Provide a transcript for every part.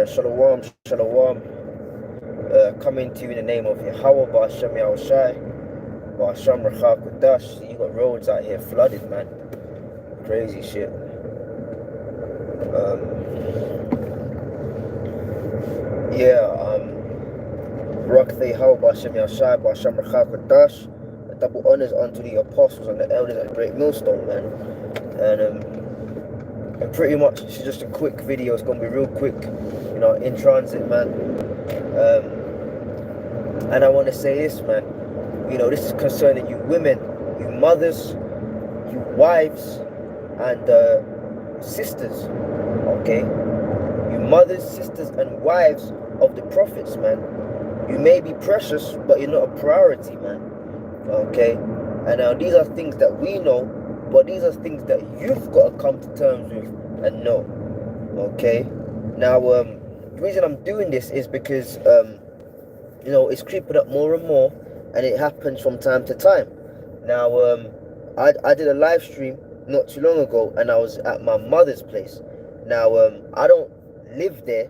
Shalom, Shalom. Coming to you in the name of Yahweh, Ba'ashem Yahushai, Ba'ashem Rachak Kodash. You got roads out here flooded, man. Crazy shit. Barak Yahweh, Ba'ashem Yahushai, Ba'ashem Rachak Kodash. Double honors unto the apostles and the elders at the Great Millstone, man. And pretty much it's just a quick video. It's gonna be real quick, in transit, man. And I want to say this, man. This is concerning you women, you mothers, you wives, and sisters. Okay, you mothers, sisters, and wives of the prophets, man. You may be precious, but you're not a priority, man. Okay, and now these are things that we know, but these are things that you've got to come to terms with and know. Okay, now the reason I'm doing this is because it's creeping up more and more, and it happens from time to time. Now I did a live stream not too long ago, and I was at my mother's place. Now I don't live there,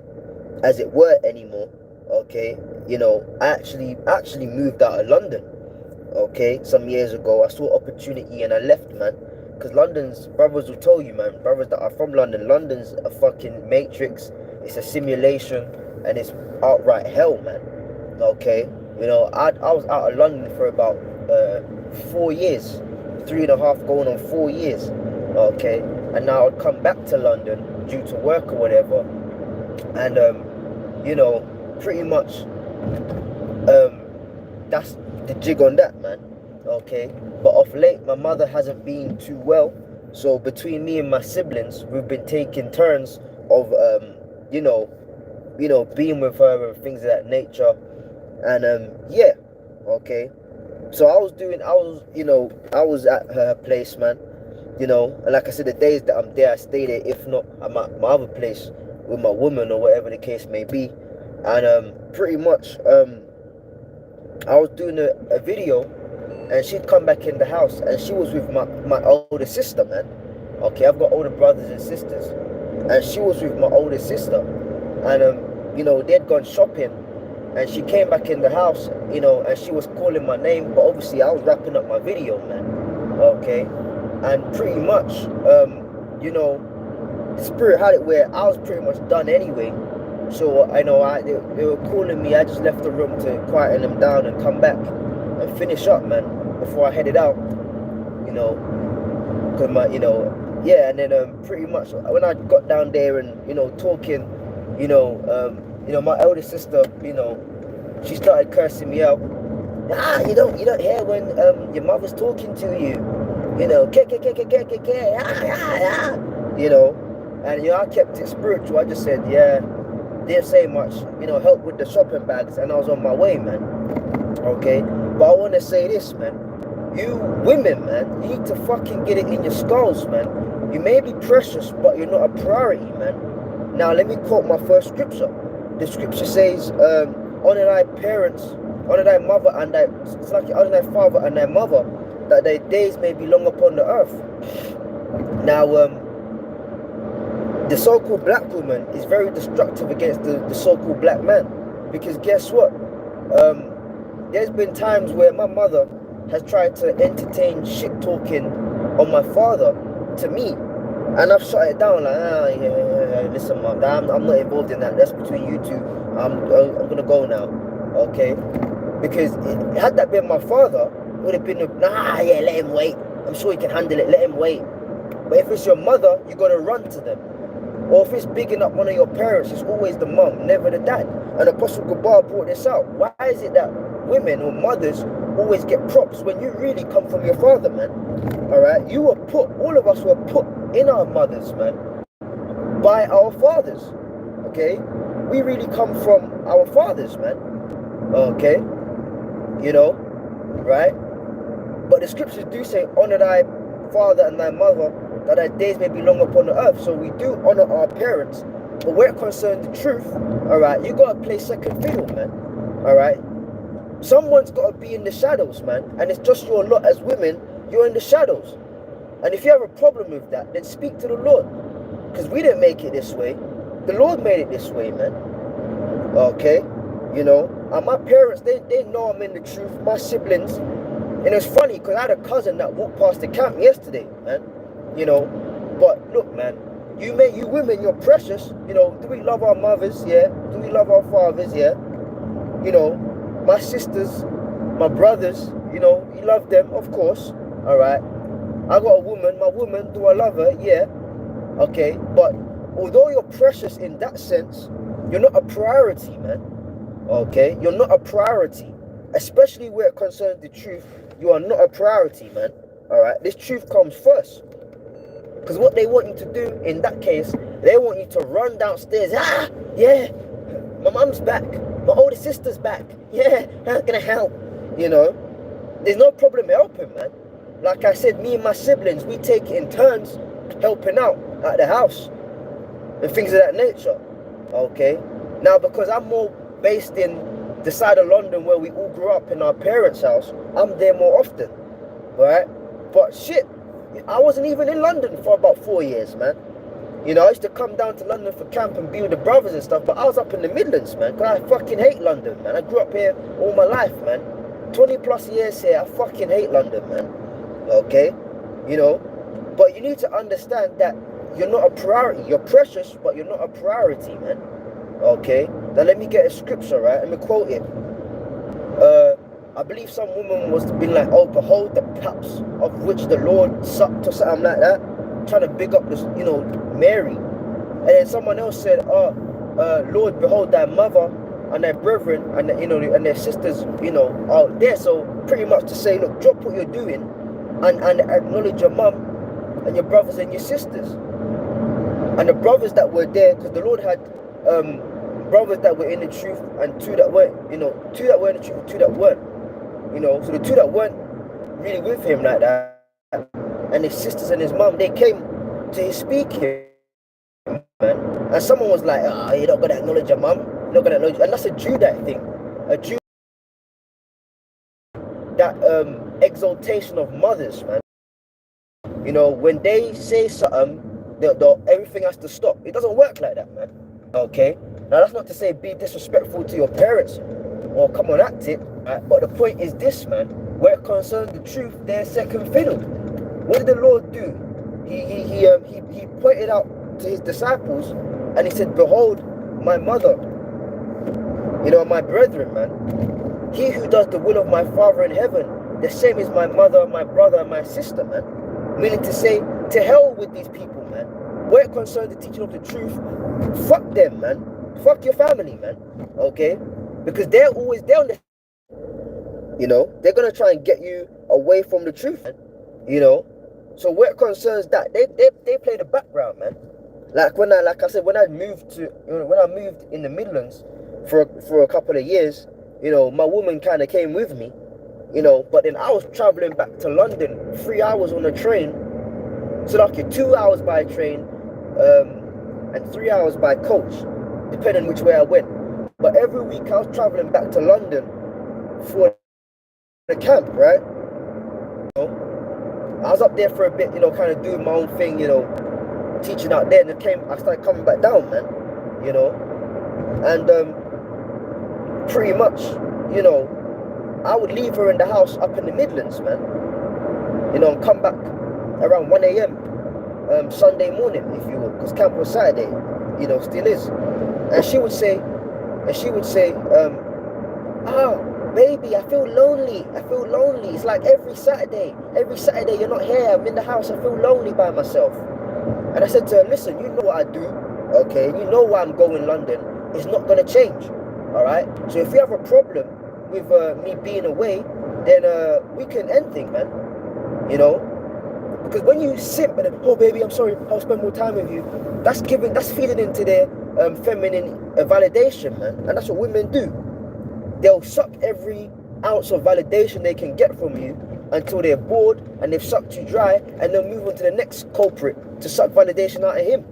as it were, anymore. Okay, I actually moved out of London. Okay, some years ago. I saw opportunity and I left, man. Because London's, brothers will tell you, man, brothers that are from London, London's a fucking matrix. It's a simulation, and it's outright hell, man. Okay, I was out of London for about 4 years, 3.5 going on 4 years. Okay, and now I'd come back to London due to work or whatever, and pretty much that's the jig on that, man. Okay, but of late my mother hasn't been too well, so between me and my siblings, we've been taking turns of being with her and things of that nature. And okay, so I was at her place, man. And like I said, the days that I'm there, I stay there. If not, I'm at my other place with my woman or whatever the case may be. And pretty much I was doing a video, and she'd come back in the house, and she was with my older sister, man. Okay, I've got older brothers and sisters, and she was with my older sister, and they'd gone shopping, and she came back in the house, and she was calling my name, but obviously I was wrapping up my video, man. Okay, and pretty much the spirit had it where I was pretty much done anyway. So they were calling me. I just left the room to quieten them down and come back and finish up, man, before I headed out. Cause and then pretty much when I got down there and talking, my elder sister, she started cursing me out. You don't hear when your mother's talking to you, and I kept it spiritual. I just said, didn't say much, help with the shopping bags, and I was on my way, man. Okay, but I want to say this, man. You women, man, you need to fucking get it in your skulls, man. You may be precious, but you're not a priority, man. Now let me quote my first scripture. The scripture says, honor thy parents, honor thy mother and honor thy father and thy mother, that thy days may be long upon the earth. Now the so-called black woman is very destructive against the so-called black man, because guess what? There's been times where my mother has tried to entertain shit talking on my father to me, and I've shut it down like, listen, mom, I'm not involved in that. That's between you two. I'm gonna go now, okay? Because had that been my father, it would have been let him wait. I'm sure he can handle it. Let him wait. But if it's your mother, you gotta run to them. Or if it's bigging up one of your parents, it's always the mum, never the dad. And Apostle Gabar brought this out. Why is it that women or mothers always get props when you really come from your father, man? Alright? All of us were put in our mothers, man, by our fathers. Okay? We really come from our fathers, man. Okay? Right? But the scriptures do say, honor thy father and thy mother, that thy days may be long upon the earth. So we do honor our parents, but where it concerns the truth, alright, you gotta play second fiddle, man. Alright? Someone's gotta be in the shadows, man. And it's just your lot as women, you're in the shadows. And if you have a problem with that, then speak to the Lord. Because we didn't make it this way. The Lord made it this way, man. Okay, you know, and my parents, they know I'm in the truth. My siblings, and it's funny because I had a cousin that walked past the camp yesterday, man. You know, but look, man, you women, you're precious. You know, do we love our mothers? Yeah. Do we love our fathers? Yeah. You know, my sisters, my brothers. You know, you love them, of course. All right. I got a woman. My woman, do I love her? Yeah. Okay, but although you're precious in that sense, you're not a priority, man. Okay, you're not a priority, especially where it concerns the truth. You are not a priority, man. All right, this truth comes first, because what they want you to do in that case, they want you to run downstairs. Ah, yeah, my mum's back, my older sister's back. Yeah, how can I help? You know, there's no problem helping, man. Like I said, me and my siblings, we take it in turns helping out at the house and things of that nature. Okay, now because I'm more based in the side of London where we all grew up in our parents' house, I'm there more often, right? But shit, I wasn't even in London for about 4 years, man. You know, I used to come down to London for camp and be with the brothers and stuff, but I was up in the Midlands, man, because I fucking hate London, man. I grew up here all my life, man. 20 plus years here, I fucking hate London, man. Okay, you know, but you need to understand that you're not a priority. You're precious, but you're not a priority, man. Okay, now let me get a scripture, right? Let me quote it. I believe some woman was been like, oh, behold the paps of which the Lord sucked or something like that, trying to big up this, you know, Mary. And then someone else said, oh, Lord, behold thy mother and their brethren and you know and their sisters, you know, out there. So pretty much to say, look, drop what you're doing and acknowledge your mum and your brothers and your sisters. And the brothers that were there, because the Lord had brothers that were in the truth and two that weren't, you know, two that were in the truth and two that weren't. You know, so the two that weren't really with him like that, and his sisters and his mum, they came to his speaking, man. And someone was like, ah, oh, you're not gonna acknowledge your mum, you're not gonna acknowledge, and that's a Judite thing. A Jew, that exaltation of mothers, man. You know, when they say something, everything has to stop. It doesn't work like that, man. Okay? Now, that's not to say be disrespectful to your parents or come on, act it. Right? But the point is this, man. Where it concerns the truth, they're second fiddle. What did the Lord do? He pointed out to his disciples and he said, behold, my mother, you know, my brethren, man. He who does the will of my Father in heaven, the same is my mother, my brother, and my sister, man. Meaning to say, to hell with these people, man. Where it concerns the teaching of the truth, fuck them, man. Fuck your family, man. Okay? Because they're always there on the, you know, they're gonna try and get you away from the truth, man. You know? So where it concerns that, they play the background, man. Like I said, when I moved in the Midlands for a couple of years, you know, my woman kind of came with me, you know, but then I was traveling back to London 3 hours on a train, so like 2 hours by train, and 3 hours by coach, depending which way I went. But every week I was traveling back to London for the camp, right? You know, I was up there for a bit, you know, kind of doing my own thing, you know, teaching out there, and I started coming back down, man, you know, and pretty much, you know, I would leave her in the house up in the Midlands, man, you know, and come back around 1 a.m. Sunday morning, if you will, because camp was Saturday, you know, still is. And she would say, baby, I feel lonely. It's like every Saturday you're not here, I'm in the house, I feel lonely by myself. And I said to her, listen, you know what I do, okay? You know why I'm going London. It's not going to change, all right? So if you have a problem with me being away, then we can end things, man, you know? Because when you simp and then, oh, baby, I'm sorry, I'll spend more time with you, that's feeding into their feminine validation, man. And that's what women do. They'll suck every ounce of validation they can get from you until they're bored and they've sucked you dry, and they'll move on to the next culprit to suck validation out of him.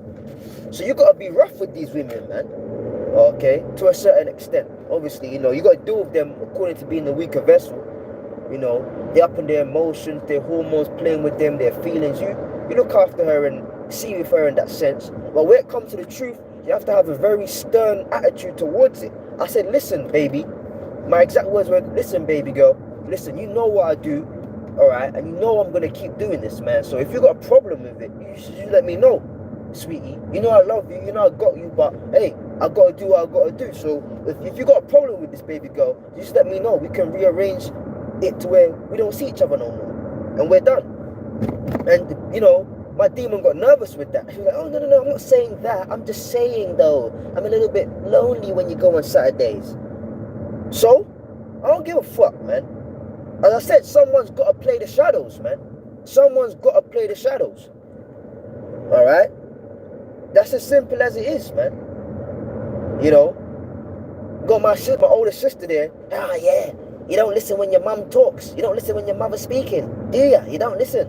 So you got to be rough with these women, man. Okay, to a certain extent. Obviously, you know, you got to deal with them according to being the weaker vessel. You know, they're up in their emotions, their hormones playing with them, their feelings. You look after her and see with her in that sense. But when it comes to the truth, you have to have a very stern attitude towards it. I said, listen, baby. My exact words were, listen, baby girl. Listen, you know what I do, all right? And you know I'm going to keep doing this, man. So if you got a problem with it, you should let me know, sweetie. You know I love you. You know I got you. But, hey, I got to do what I got to do. So if you got a problem with this, baby girl, just let me know. We can rearrange it to where we don't see each other no more. And we're done. And, you know, my demon got nervous with that. She was like, oh, no, no, no, I'm not saying that. I'm just saying, though, I'm a little bit lonely when you go on Saturdays. So, I don't give a fuck, man. As I said, someone's got to play the shadows, man. Someone's got to play the shadows. All right? That's as simple as it is, man. You know? Got my older sister there. Ah, yeah. You don't listen when your mum talks. You don't listen when your mother's speaking. Do ya? You don't listen.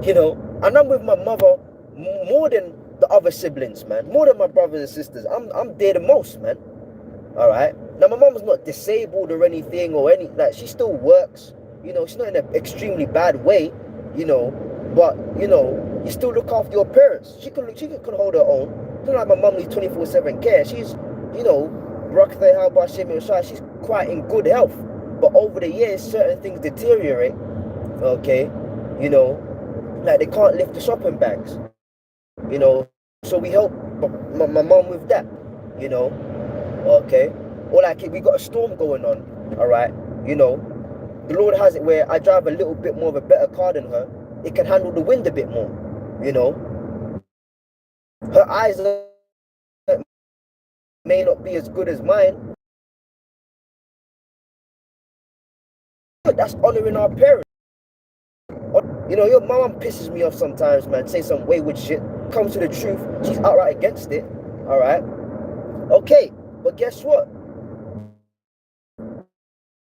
You know? And I'm with my mother more than the other siblings, man. More than my brothers and sisters. I'm there the most, man. All right. Now my mom's not disabled or anything like she still works. You know, she's not in an extremely bad way. You know, but you know, you still look after your parents. She can hold her own. It's not like my mom needs 24/7 care. She's, you know, she's quite in good health. But over the years, certain things deteriorate. Okay, you know, like they can't lift the shopping bags. You know, so we help my mom with that. You know. Okay, or like we got a storm going on, all right, you know, the Lord has it where I drive a little bit more of a better car than her. It can handle the wind a bit more, you know. Her eyes may not be as good as mine, but that's honoring our parents. You know, your mom pisses me off sometimes, man. Say some wayward shit, comes to the truth, she's outright against it, all right. Okay, but guess what?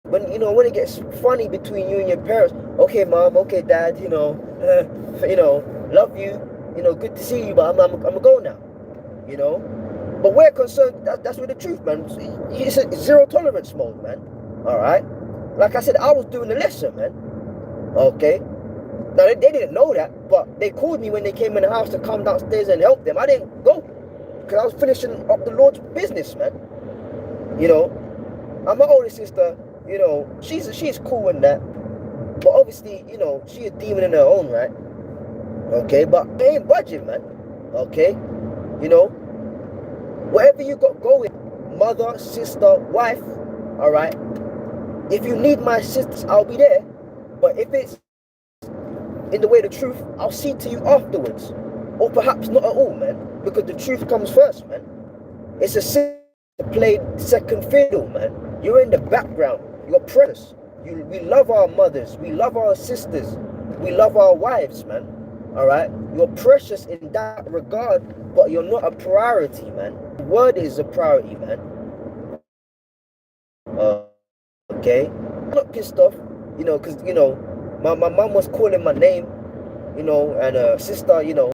When it gets funny between you and your parents, okay, mom, okay, dad, you know, love you, you know, good to see you, but I'm gonna go now, you know. But we're concerned. That's with the truth, man. It's a zero tolerance mode, man. All right. Like I said, I was doing the lesson, man. Okay. Now they didn't know that, but they called me when they came in the house to come downstairs and help them. I didn't go because I was finishing up the Lord's business, man. You know, and my older sister, you know, she's cool in that, but obviously, you know, she a demon in her own right. Okay, but they ain't budging, man. Okay, you know, whatever you got going, mother, sister, wife, all right. If you need my assistance, I'll be there. But if it's in the way of the truth, I'll see to you afterwards, or perhaps not at all, man, because the truth comes first, man. It's a sin to play second fiddle, man. You're in the background. You're precious. We love our mothers. We love our sisters. We love our wives, man. All right? You're precious in that regard, but you're not a priority, man. The word is a priority, man. Okay? I'm not pissed off, you know, because, you know, my mom was calling my name, you know, and sister, you know,